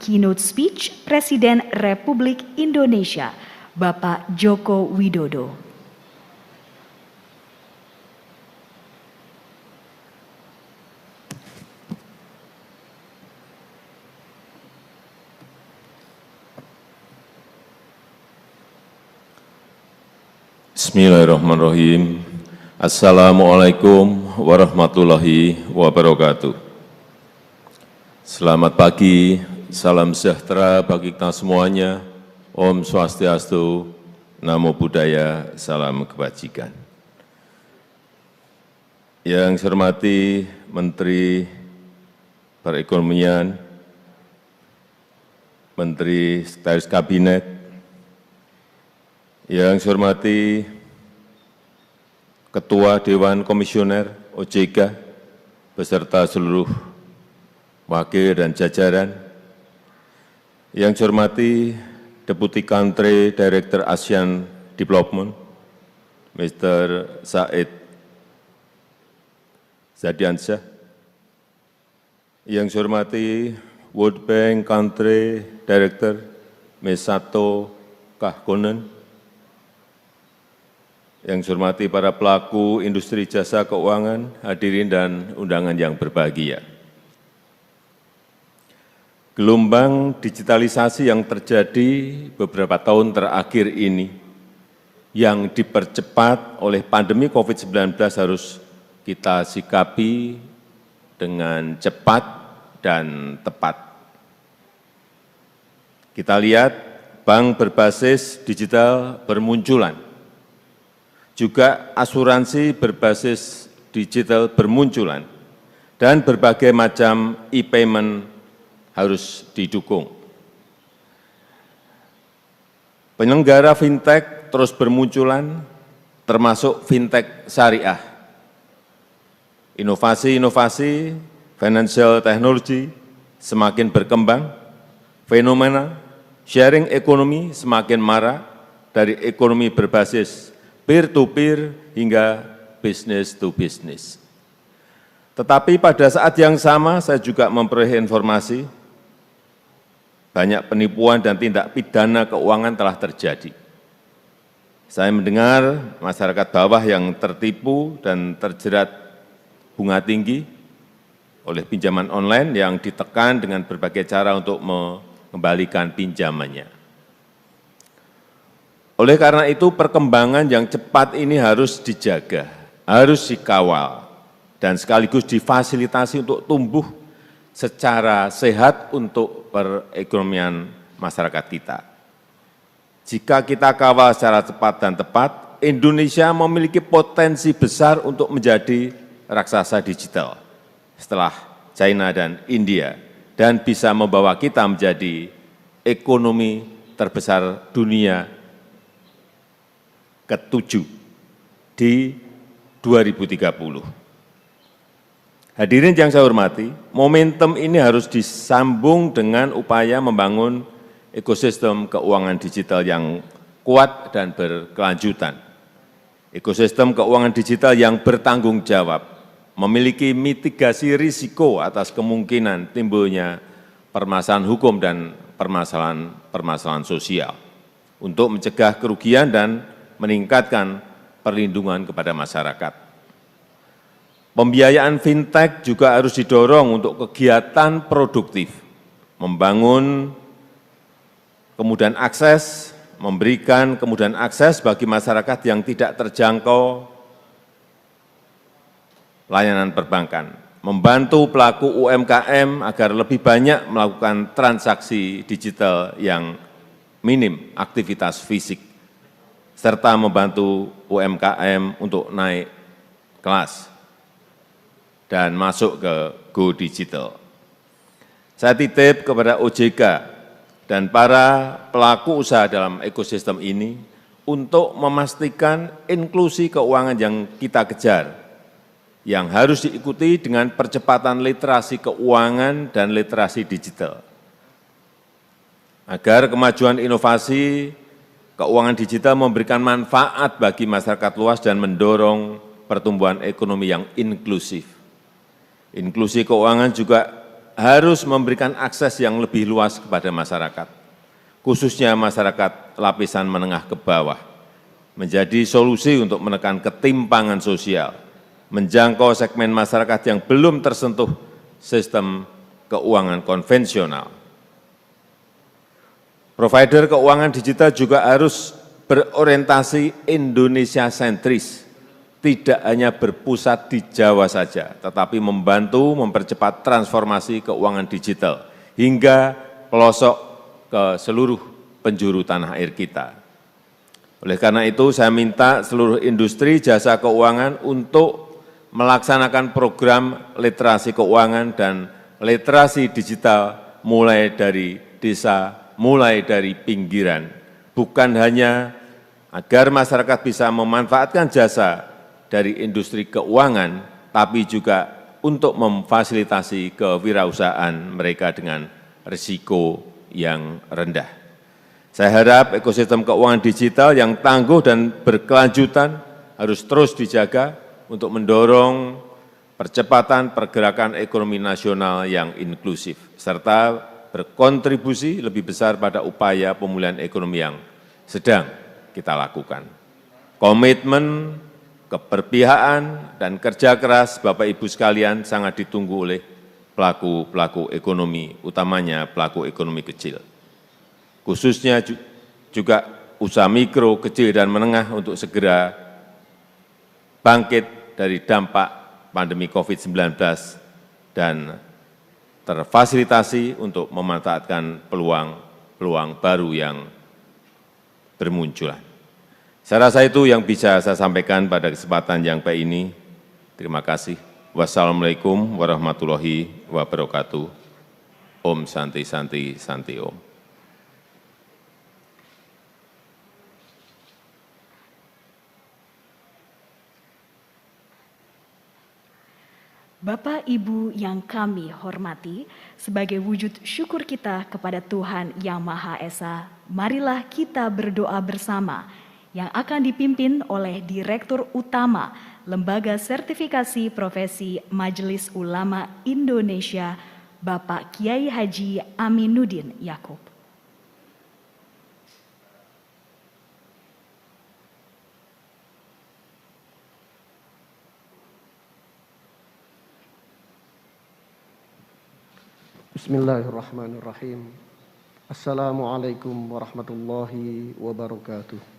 Keynote Speech Presiden Republik Indonesia, Bapak Joko Widodo. Bismillahirrahmanirrahim. Assalamualaikum warahmatullahi wabarakatuh. Selamat pagi, salam sejahtera bagi kita semuanya. Om Swastiastu, Namo Buddhaya, salam kebajikan. Yang saya hormati Menteri Perekonomian, Menteri Sekretaris Kabinet, yang saya hormati Ketua Dewan Komisioner OJK beserta seluruh wakil dan jajaran, yang saya hormati Deputy Country Director ASEAN Development, Mr. Said Zadiansyah, yang saya hormati World Bank Country Director, Ms. Sato Kahkonen, yang saya hormati para pelaku industri jasa keuangan, hadirin dan undangan yang berbahagia. Gelombang digitalisasi yang terjadi beberapa tahun terakhir ini, yang dipercepat oleh pandemi COVID-19 harus kita sikapi dengan cepat dan tepat. Kita lihat bank berbasis digital bermunculan, juga asuransi berbasis digital bermunculan, dan berbagai macam e-payment harus didukung. Penyelenggara fintech terus bermunculan, termasuk fintech syariah. Inovasi-inovasi financial technology semakin berkembang, fenomena sharing ekonomi semakin marak, dari ekonomi berbasis peer-to-peer hingga business to business. Tetapi pada saat yang sama saya juga memperoleh informasi banyak penipuan dan tindak pidana keuangan telah terjadi. Saya mendengar masyarakat bawah yang tertipu dan terjerat bunga tinggi oleh pinjaman online yang ditekan dengan berbagai cara untuk mengembalikan pinjamannya. Oleh karena itu, perkembangan yang cepat ini harus dijaga, harus dikawal, dan sekaligus difasilitasi untuk tumbuh secara sehat untuk perekonomian masyarakat kita. Jika kita kawal secara cepat dan tepat, Indonesia memiliki potensi besar untuk menjadi raksasa digital setelah China dan India, dan bisa membawa kita menjadi ekonomi terbesar dunia ke-7 di 2030. Hadirin yang saya hormati, momentum ini harus disambung dengan upaya membangun ekosistem keuangan digital yang kuat dan berkelanjutan. Ekosistem keuangan digital yang bertanggung jawab, memiliki mitigasi risiko atas kemungkinan timbulnya permasalahan hukum dan permasalahan sosial, untuk mencegah kerugian dan meningkatkan perlindungan kepada masyarakat. Pembiayaan fintech juga harus didorong untuk kegiatan produktif, membangun kemudahan akses, memberikan kemudahan akses bagi masyarakat yang tidak terjangkau layanan perbankan, membantu pelaku UMKM agar lebih banyak melakukan transaksi digital yang minim aktivitas fisik, serta membantu UMKM untuk naik kelas dan masuk ke Go Digital. Saya titip kepada OJK dan para pelaku usaha dalam ekosistem ini untuk memastikan inklusi keuangan yang kita kejar, yang harus diikuti dengan percepatan literasi keuangan dan literasi digital. agar kemajuan inovasi keuangan digital memberikan manfaat bagi masyarakat luas dan mendorong pertumbuhan ekonomi yang inklusif. Inklusi keuangan juga harus memberikan akses yang lebih luas kepada masyarakat, khususnya masyarakat lapisan menengah ke bawah, menjadi solusi untuk menekan ketimpangan sosial, menjangkau segmen masyarakat yang belum tersentuh sistem keuangan konvensional. Provider keuangan digital juga harus berorientasi Indonesia sentris, tidak hanya berpusat di Jawa saja, tetapi membantu mempercepat transformasi keuangan digital hingga pelosok ke seluruh penjuru tanah air kita. Oleh karena itu, saya minta seluruh industri jasa keuangan untuk melaksanakan program literasi keuangan dan literasi digital mulai dari desa, mulai dari pinggiran, bukan hanya agar masyarakat bisa memanfaatkan jasa dari industri keuangan, tapi juga untuk memfasilitasi kewirausahaan mereka dengan risiko yang rendah. Saya harap ekosistem keuangan digital yang tangguh dan berkelanjutan harus terus dijaga untuk mendorong percepatan pergerakan ekonomi nasional yang inklusif, serta berkontribusi lebih besar pada upaya pemulihan ekonomi yang sedang kita lakukan. Komitmen, keberpihakan, dan kerja keras Bapak Ibu sekalian sangat ditunggu oleh pelaku-pelaku ekonomi, utamanya pelaku ekonomi kecil. Khususnya juga usaha mikro, kecil, dan menengah untuk segera bangkit dari dampak pandemi COVID-19 dan terfasilitasi untuk memanfaatkan peluang baru yang bermunculan. Saya rasa itu yang bisa saya sampaikan pada kesempatan yang baik ini. Terima kasih. Wassalamualaikum warahmatullahi wabarakatuh. Om Santi Santi Santi Om. Bapak Ibu yang kami hormati, sebagai wujud syukur kita kepada Tuhan Yang Maha Esa, marilah kita berdoa bersama yang akan dipimpin oleh Direktur Utama Lembaga Sertifikasi Profesi Majelis Ulama Indonesia, Bapak Kiai Haji Aminuddin Yaakob. Bismillahirrahmanirrahim. Assalamualaikum warahmatullahi wabarakatuh.